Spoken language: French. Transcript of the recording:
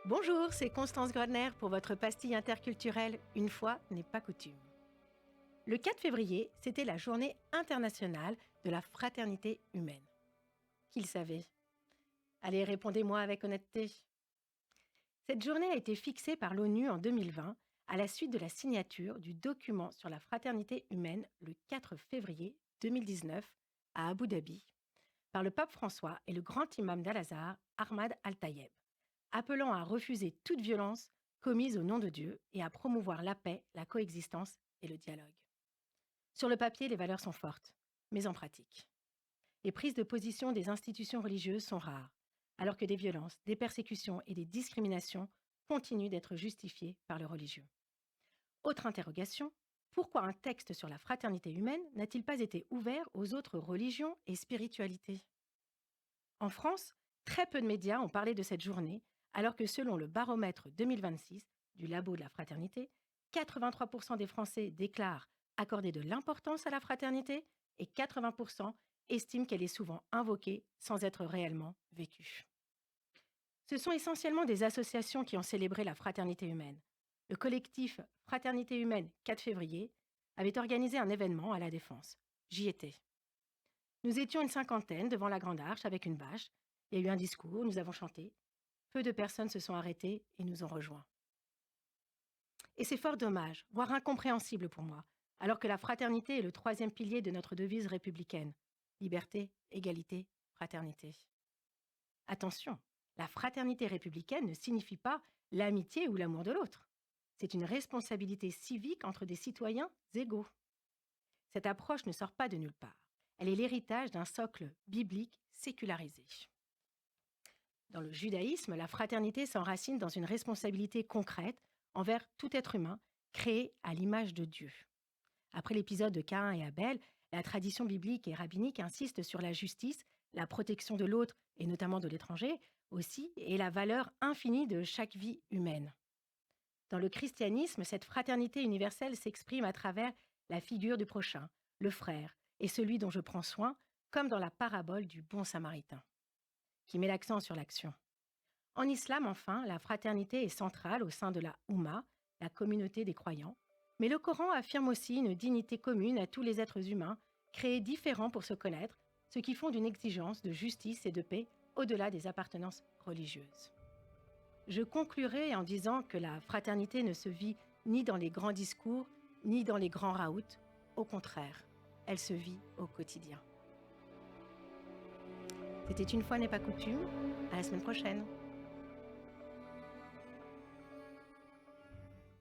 Bonjour, c'est Constance Grodner pour votre pastille interculturelle Une fois n'est pas coutume. Le 4 février, c'était la journée internationale de la fraternité humaine. Qui le savait? Allez, répondez-moi avec honnêteté. Cette journée a été fixée par l'ONU en 2020 à la suite de la signature du document sur la fraternité humaine le 4 février 2019 à Abu Dhabi par le pape François et le grand imam d'Al-Azhar, Ahmad Al-Tayeb, appelant à refuser toute violence commise au nom de Dieu et à promouvoir la paix, la coexistence et le dialogue. Sur le papier, les valeurs sont fortes, mais en pratique. Les prises de position des institutions religieuses sont rares, alors que des violences, des persécutions et des discriminations continuent d'être justifiées par le religieux. Autre interrogation, pourquoi un texte sur la fraternité humaine n'a-t-il pas été ouvert aux autres religions et spiritualités? En France, très peu de médias ont parlé de cette journée, alors que selon le baromètre 2026 du Labo de la fraternité, 83% des Français déclarent accorder de l'importance à la fraternité et 80% estiment qu'elle est souvent invoquée sans être réellement vécue. Ce sont essentiellement des associations qui ont célébré la fraternité humaine. Le collectif Fraternité humaine 4 février avait organisé un événement à La Défense. J'y étais. Nous étions une cinquantaine devant la Grande Arche avec une bâche. Il y a eu un discours, nous avons chanté. Peu de personnes se sont arrêtées et nous ont rejoints. Et c'est fort dommage, voire incompréhensible pour moi, alors que la fraternité est le troisième pilier de notre devise républicaine. Liberté, égalité, fraternité. Attention, la fraternité républicaine ne signifie pas l'amitié ou l'amour de l'autre. C'est une responsabilité civique entre des citoyens égaux. Cette approche ne sort pas de nulle part. Elle est l'héritage d'un socle biblique sécularisé. Dans le judaïsme, la fraternité s'enracine dans une responsabilité concrète envers tout être humain créé à l'image de Dieu. Après l'épisode de Caïn et Abel, la tradition biblique et rabbinique insiste sur la justice, la protection de l'autre et notamment de l'étranger aussi, et la valeur infinie de chaque vie humaine. Dans le christianisme, cette fraternité universelle s'exprime à travers la figure du prochain, le frère, et celui dont je prends soin, comme dans la parabole du bon samaritain, qui met l'accent sur l'action. En islam, enfin, la fraternité est centrale au sein de la Oumma, la communauté des croyants, mais le Coran affirme aussi une dignité commune à tous les êtres humains, créés différents pour se connaître, ce qui fonde une exigence de justice et de paix au-delà des appartenances religieuses. Je conclurai en disant que la fraternité ne se vit ni dans les grands discours, ni dans les grands raouts. Au contraire, elle se vit au quotidien. C'était Une fois n'est pas coutume. À la semaine prochaine.